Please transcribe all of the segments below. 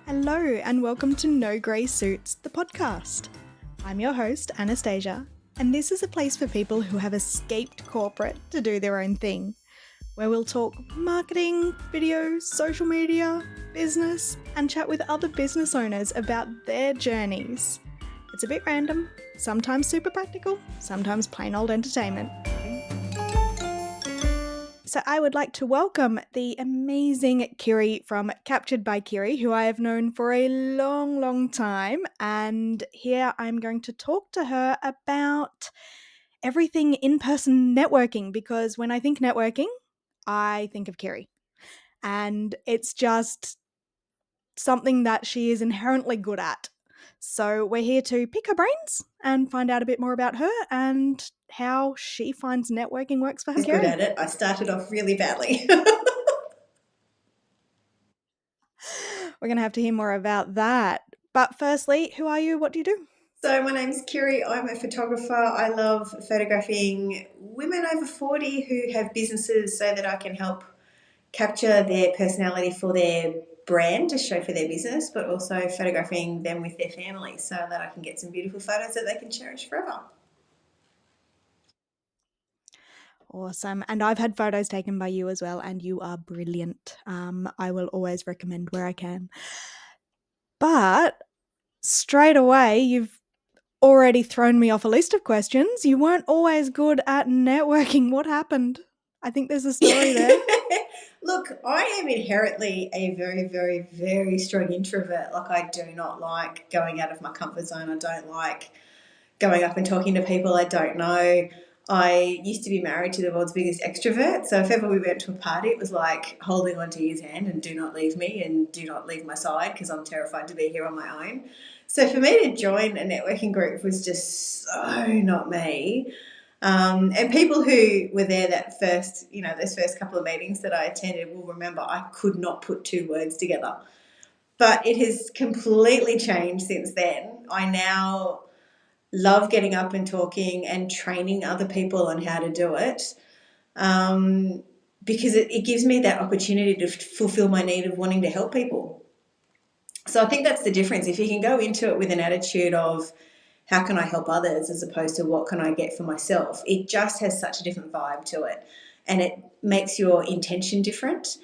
Hello and welcome to No Grey Suits, the podcast. I'm your host, Anastasia, and this is a place for people who have escaped corporate to do their own thing, where we'll talk marketing, video, social media, business, and chat with other business owners about their journeys. It's a bit random, sometimes super practical, sometimes plain old entertainment. So I would like to welcome the amazing Kirri from Captured by Kirri, who I have known for a long, long time. And here I'm going to talk to her about everything in-person networking, because when I think networking, I think of Kirri. And it's just something that she is inherently good at. So we're here to pick her brains and find out a bit more about her and how she finds networking works for her. Is good at it. I started off really badly. We're going to have to hear more about that. But firstly, who are you? What do you do? So my name's Kirri. I'm a photographer. I love photographing women over 40 who have businesses so that I can help capture their personality for their brand to show for their business, but also photographing them with their family so that I can get some beautiful photos that they can cherish forever. Awesome. And I've had photos taken by you as well, and you are brilliant. I will always recommend where I can. But straight away, you've already thrown me off a list of questions. You weren't always good at networking. What happened? I think there's a story there. Look, I am inherently a very, very, very strong introvert. Like, I do not like going out of my comfort zone. I don't like going up and talking to people I don't know. I used to be married to the world's biggest extrovert. So if ever we went to a party, it was like holding onto his hand and do not leave me and do not leave my side because I'm terrified to be here on my own. So for me to join a networking group was just so not me. And people who were there that first, those first couple of meetings that I attended will remember I could not put two words together. But it has completely changed since then. I now love getting up and talking and training other people on how to do it, because it gives me that opportunity to fulfill my need of wanting to help people. So I think that's the difference. If you can go into it with an attitude of how can I help others as opposed to what can I get for myself, it just has such a different vibe to it, and it makes your intention different.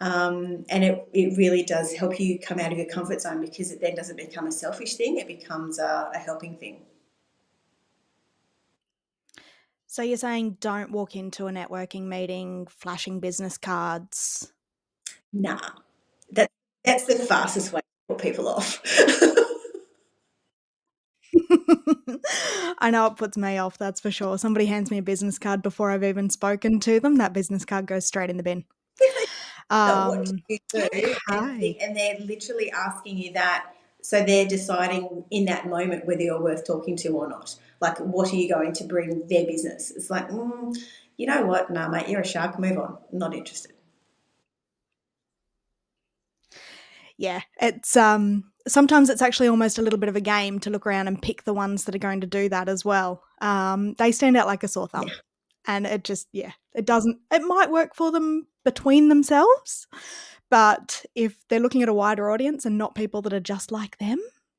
And it really does help you come out of your comfort zone, because it then doesn't become a selfish thing, it becomes a helping thing. So you're saying don't walk into a networking meeting flashing business cards? Nah, that's the fastest way to put people off. I know it puts me off, that's for sure. Somebody hands me a business card before I've even spoken to them, that business card goes straight in the bin. So what do you do? Okay. And they're literally asking you that, so they're deciding in that moment whether you're worth talking to or not. Like, what are you going to bring their business? It's like, you know what? Nah, mate, you're a shark. Move on. Not interested. Yeah, it's sometimes it's actually almost a little bit of a game to look around and pick the ones that are going to do that as well. They stand out like a sore thumb. Yeah. And it just, it might work for them between themselves, but if they're looking at a wider audience and not people that are just like them,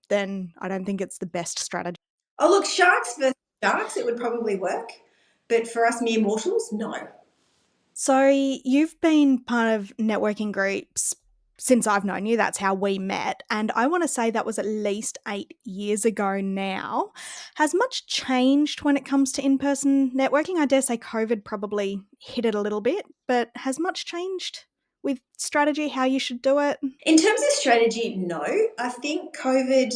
then I don't think it's the best strategy. Oh, look, sharks versus sharks, it would probably work. But for us mere mortals, no. So you've been part of networking groups since I've known you. That's how we met. And I want to say that was at least 8 years ago now. Has much changed when it comes to in-person networking? I dare say COVID probably hit it a little bit, but has much changed with strategy, how you should do it? In terms of strategy, no. I think COVID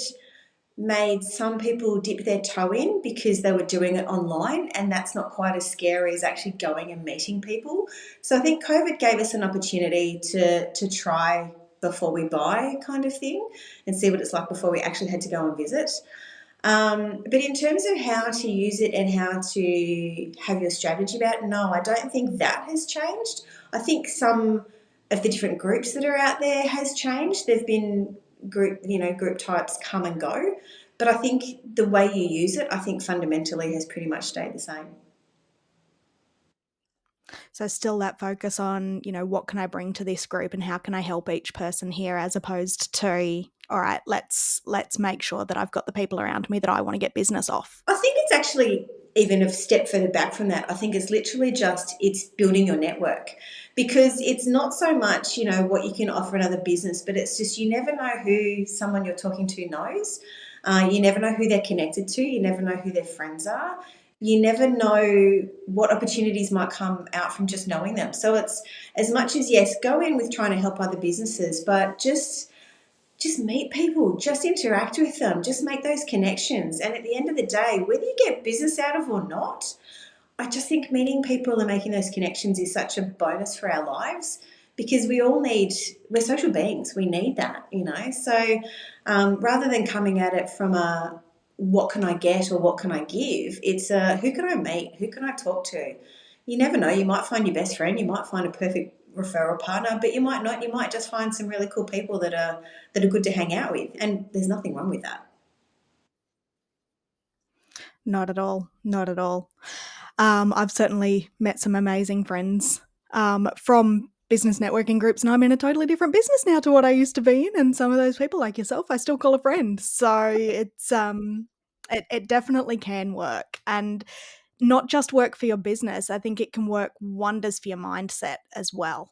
made some people dip their toe in because they were doing it online, and that's not quite as scary as actually going and meeting people. So I think COVID gave us an opportunity to try before we buy kind of thing, and see what it's like before we actually had to go and visit. But in terms of how to use it and how to have your strategy about it, no, I don't think that has changed. I think some of the different groups that are out there has changed. There've been group types come and go, but I think the way you use it, I think fundamentally has pretty much stayed the same. So still that focus on, what can I bring to this group and how can I help each person here, as opposed to, all right, let's make sure that I've got the people around me that I want to get business off. I think it's actually even a step further back from that. I think it's literally just it's building your network, because it's not so much what you can offer another business, but it's just you never know who someone you're talking to knows. You never know who they're connected to. You never know who their friends are. You never know what opportunities might come out from just knowing them. So it's as much as, yes, go in with trying to help other businesses, but just meet people, just interact with them, just make those connections. And at the end of the day, whether you get business out of or not, I just think meeting people and making those connections is such a bonus for our lives, because we're social beings. We need that. So rather than coming at it from a what can I get or what can I give, it's a who can I meet? Who can I talk to? You never know. You might find your best friend. You might find a perfect referral partner, but you might not. You might just find some really cool people that are good to hang out with, and there's nothing wrong with that. Not at all. Not at all. I've certainly met some amazing friends from business networking groups, and I'm in a totally different business now to what I used to be in. And some of those people, like yourself, I still call a friend. So it definitely can work, and not just work for your business. I think it can work wonders for your mindset as well.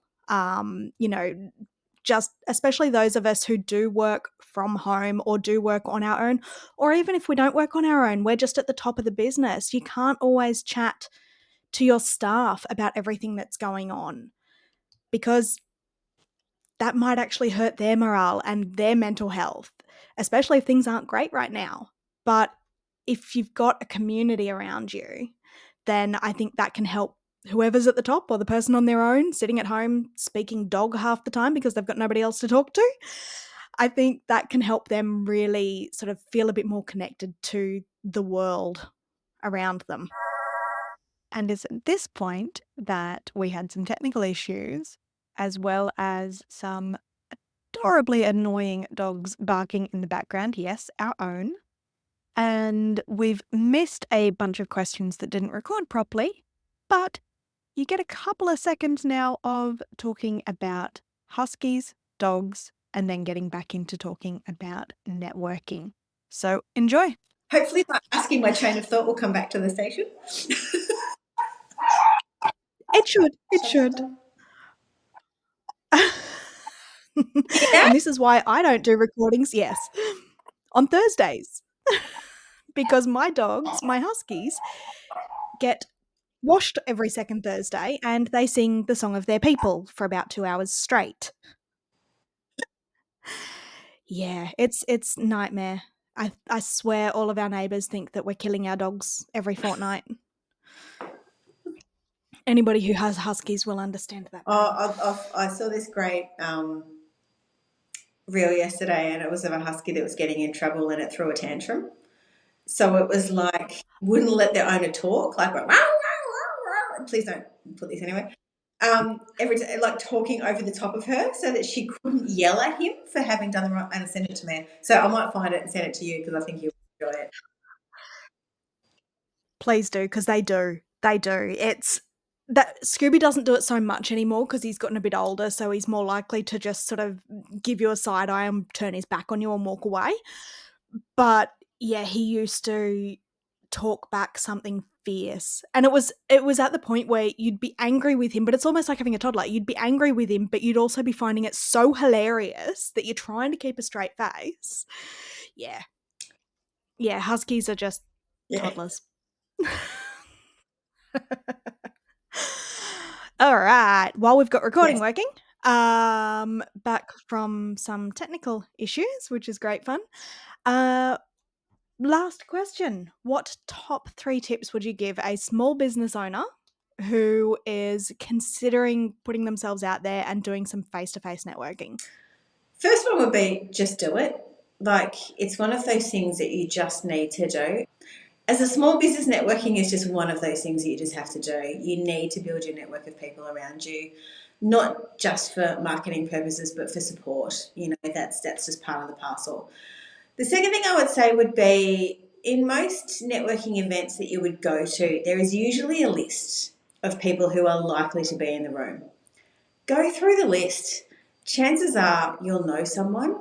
Just especially those of us who do work from home or do work on our own, or even if we don't work on our own, we're just at the top of the business. You can't always chat to your staff about everything that's going on, because that might actually hurt their morale and their mental health, especially if things aren't great right now. But if you've got a community around you, then I think that can help whoever's at the top or the person on their own sitting at home speaking dog half the time because they've got nobody else to talk to. I think that can help them really sort of feel a bit more connected to the world around them. And it's at this point that we had some technical issues, as well as some adorably annoying dogs barking in the background. Yes, our own. And we've missed a bunch of questions that didn't record properly, but you get a couple of seconds now of talking about huskies, dogs, and then getting back into talking about networking. So enjoy. Hopefully, by asking, my train of thought will come back to the station. It should. It should. Yeah. And this is why I don't do recordings, yes, on Thursdays. Because my dogs, my huskies, get washed every second Thursday and they sing the song of their people for about 2 hours straight. Yeah, it's nightmare. I swear all of our neighbours think that we're killing our dogs every fortnight. Anybody who has huskies will understand that pain. I saw this great reel yesterday, and it was of a husky that was getting in trouble and it threw a tantrum. So it was like wouldn't let their owner talk, like went, "Wow, wow, wow, wow." Please don't put this anyway. Every day, like talking over the top of her so that she couldn't yell at him for having done the wrong, and send it to me. So I might find it and send it to you because I think you'll enjoy it. Please do, because they do. They do. It's that Scooby doesn't do it so much anymore because he's gotten a bit older, so he's more likely to just sort of give you a side eye and turn his back on you and walk away. But yeah, he used to talk back something fierce. And it was at the point where you'd be angry with him, but it's almost like having a toddler. You'd be angry with him, but you'd also be finding it so hilarious that you're trying to keep a straight face. Yeah. Yeah, huskies are just Yeah. toddlers. All right. While we've got recording Yes. working, back from some technical issues, which is great fun. Last question. What top 3 tips would you give a small business owner who is considering putting themselves out there and doing some face-to-face networking? First one would be just do it. Like it's one of those things that you just need to do. As a small business, networking is just one of those things that you just have to do. You need to build your network of people around you, not just for marketing purposes, but for support. That's just part of the parcel. The second thing I would say would be in most networking events that you would go to, there is usually a list of people who are likely to be in the room. Go through the list. Chances are you'll know someone,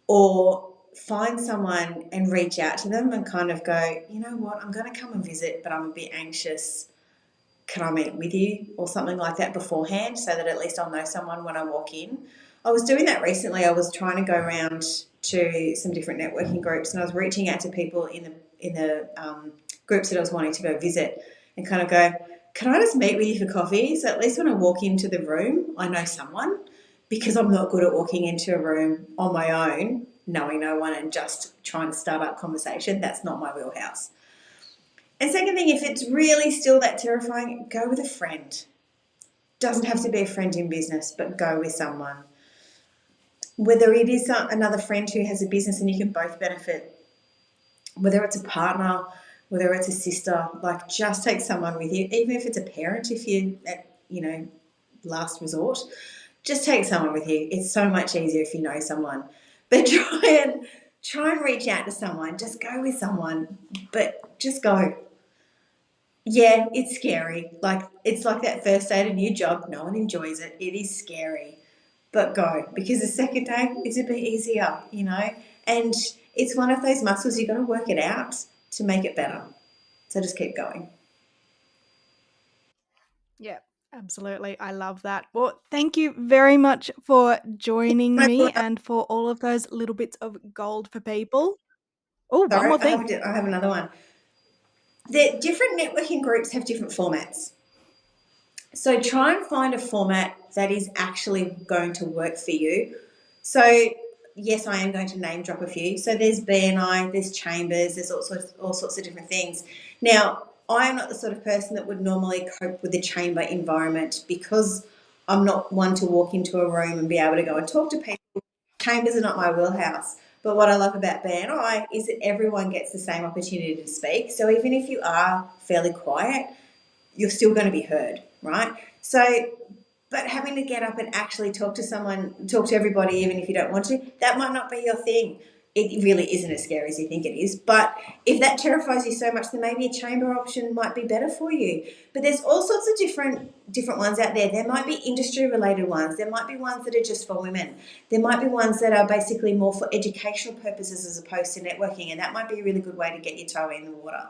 or find someone and reach out to them and kind of go, you know what, I'm going to come and visit, but I'm a bit anxious. Can I meet with you or something like that beforehand so that at least I'll know someone when I walk in? I was doing that recently. I was trying to go around to some different networking groups, and I was reaching out to people in the groups that I was wanting to go visit and kind of go, can I just meet with you for coffee? So at least when I walk into the room, I know someone, because I'm not good at walking into a room on my own, knowing no one and just trying to start up conversation. That's not my wheelhouse. And second thing, if it's really still that terrifying, go with a friend. Doesn't have to be a friend in business, but go with someone. Whether it is another friend who has a business and you can both benefit, whether it's a partner, whether it's a sister, like just take someone with you, even if it's a parent, if you at, last resort, just take someone with you. It's so much easier if you know someone. But try and reach out to someone. Just go with someone, but just go. Yeah, it's scary. Like it's like that first day at a new job. No one enjoys it. It is scary, but go, because the second day it's a bit easier, And it's one of those muscles you got to work it out to make it better. So just keep going. Yeah, absolutely. I love that. Well, thank you very much for joining me and for all of those little bits of gold for people. Oh, one Sorry, more thing. I have another one. The different networking groups have different formats. So try and find a format that is actually going to work for you. So yes, I am going to name drop a few. So there's BNI, there's chambers, there's all sorts of different things. Now, I am not the sort of person that would normally cope with the chamber environment, because I'm not one to walk into a room and be able to go and talk to people. Chambers are not my wheelhouse. But what I love about BNI is that everyone gets the same opportunity to speak. So even if you are fairly quiet, you're still going to be heard, right? So, but having to get up and actually talk to someone, talk to everybody, even if you don't want to, that might not be your thing. It really isn't as scary as you think it is. But if that terrifies you so much, then maybe a chamber option might be better for you. But there's all sorts of different ones out there. There might be industry related ones. There might be ones that are just for women. There might be ones that are basically more for educational purposes as opposed to networking, and that might be a really good way to get your toe in the water.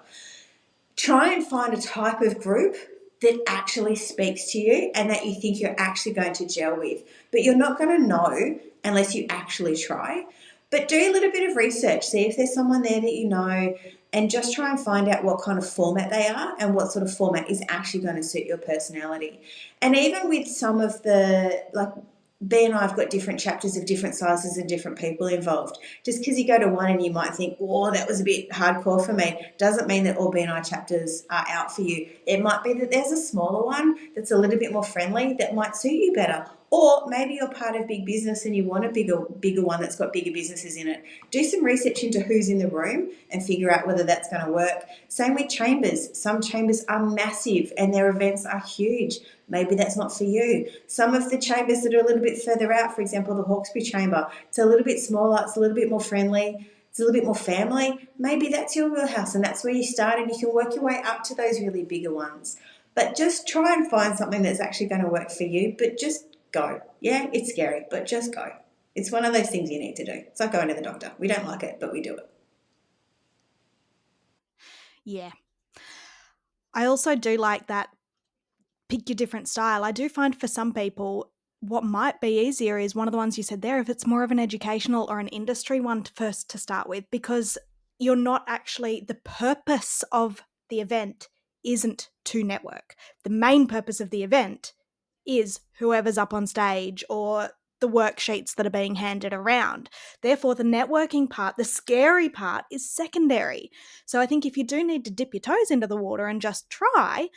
Try and find a type of group that actually speaks to you and that you think you're actually going to gel with. But you're not going to know unless you actually try. But do a little bit of research, see if there's someone there that you know, and just try and find out what kind of format they are and what sort of format is actually going to suit your personality. And even with some of the, like, B and I have got different chapters of different sizes and different people involved. Just because you go to one and you might think, oh, that was a bit hardcore for me, doesn't mean that all B and I chapters are out for you. It might be that there's a smaller one that's a little bit more friendly that might suit you better. Or maybe you're part of big business and you want a bigger one that's got bigger businesses in it. Do some research into who's in the room and figure out whether that's going to work. Same with chambers. Some chambers are massive and their events are huge. Maybe that's not for you. Some of the chambers that are a little bit further out, for example, the Hawkesbury chamber, it's a little bit smaller, it's a little bit more friendly, it's a little bit more family. Maybe that's your wheelhouse and that's where you start, and you can work your way up to those really bigger ones. But just try and find something that's actually going to work for you, but just go. Yeah, it's scary, but just go. It's one of those things you need to do. It's like going to the doctor. We don't like it, but we do it. Yeah. I also do like that pick your different style. I do find for some people, what might be easier is one of the ones you said there, if it's more of an educational or an industry one first to start with, because you're not actually, the purpose of the event isn't to network. The main purpose of the event is whoever's up on stage or the worksheets that are being handed around. Therefore, the networking part, the scary part, is secondary. So I think if you do need to dip your toes into the water and just try,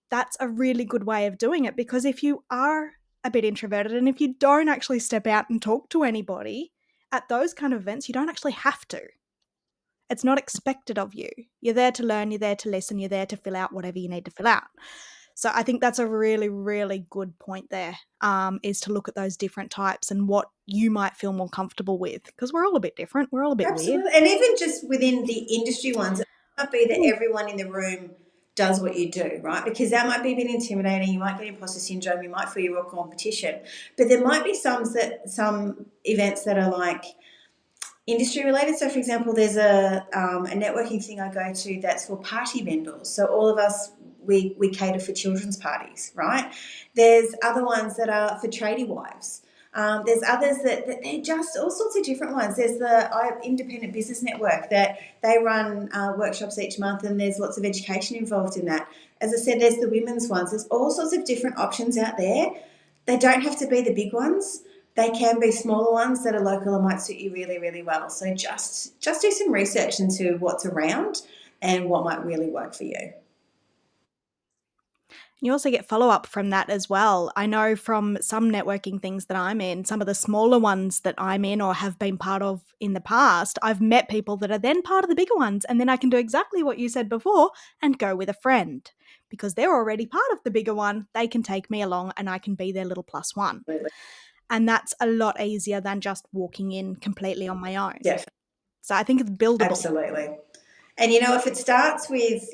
that's a really good way of doing it, because if you are a bit introverted and if you don't actually step out and talk to anybody at those kind of events, you don't actually have to. It's not expected of you. You're there to learn, you're there to listen, you're there to fill out whatever you need to fill out. So I think that's a really, really good point there, is to look at those different types and what you might feel more comfortable with, because we're all a bit different. We're all a bit weird. Absolutely. And even just within the industry ones, it might be that everyone in the room does what you do, right? Because that might be a bit intimidating. You might get imposter syndrome. You might feel you're a competition, but there might be some events that are like industry related. So, for example, there's a networking thing I go to that's for party vendors. So, all of us, we cater for children's parties, right? There's other ones that are for tradie wives. There's others that they're just all sorts of different ones. There's the Independent Business Network that they run workshops each month, and there's lots of education involved in that. As I said, there's the women's ones. There's all sorts of different options out there. They don't have to be the big ones. They can be smaller ones that are local and might suit you really, really well. So just do some research into what's around and what might really work for you. You also get follow-up from that as well. I know from some networking things that I'm in, some of the smaller ones that I'm in or have been part of in the past, I've met people that are then part of the bigger ones, and then I can do exactly what you said before and go with a friend because they're already part of the bigger one. They can take me along and I can be their little plus one. Absolutely. And that's a lot easier than just walking in completely on my own. Definitely. So I think it's buildable. Absolutely. And if it starts with,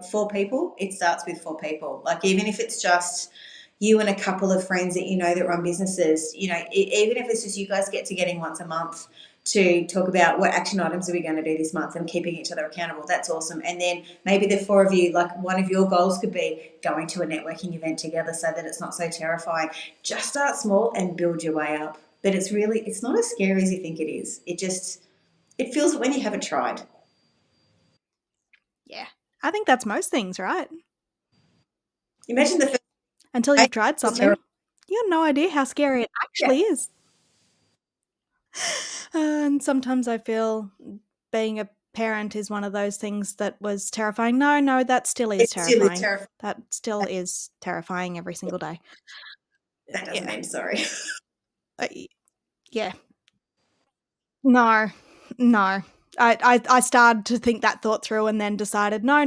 4 people, it starts with 4 people. Like, even if it's just you and a couple of friends that that run businesses, even if it's just you guys get together once a month to talk about what action items are we going to do this month and keeping each other accountable, that's awesome. And then maybe the 4 of you, like, one of your goals could be going to a networking event together so that it's not so terrifying. Just start small and build your way up. But it's not as scary as you think it is. It feels it when you haven't tried. Yeah. I think that's most things, right? Imagine the first Until you've tried was something, terrible. you have no idea how scary it actually is. And sometimes I feel being a parent is one of those things that was terrifying. No, that still is It still is terrifying. terrifying. That still is terrifying every single day. That doesn't end, sorry. Yeah. No. I started to think that thought through and then decided, no,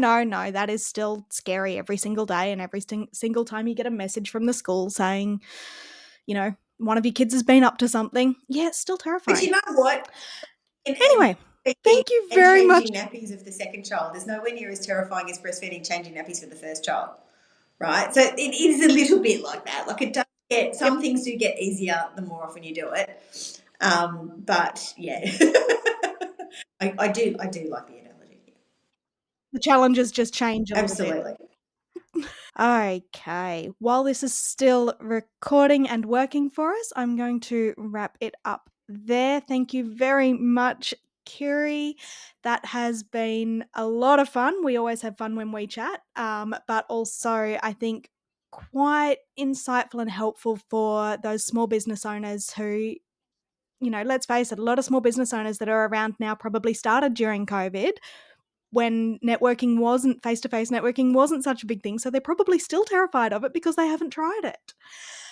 that is still scary every single day. And every single time you get a message from the school saying, one of your kids has been up to something, yeah, it's still But terrifying. you know what? Anyway, thank you And very much. changing nappies of the second child is nowhere near as terrifying as breastfeeding, changing nappies for the first child, right? So it is a little bit like that. Like, it does get, some things do get easier the more often you do it. But yeah, I do like the analogy. The challenges just change a little bit. Absolutely. Okay. While this is still recording and working for us, I'm going to wrap it up there. Thank you very much, Kirri. That has been a lot of fun. We always have fun when we chat, but also I think quite insightful and helpful for those small business owners who, let's face it, a lot of small business owners that are around now probably started during COVID when networking wasn't face-to-face networking wasn't such a big thing, so they're probably still terrified of it because they haven't tried it.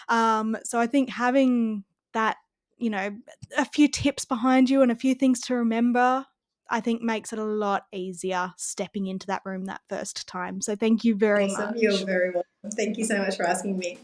So I think having that, a few tips behind you and a few things to remember, I think makes it a lot easier stepping into that room that first time. So thank you very Awesome. much. You're very welcome. Thank you so much for asking me.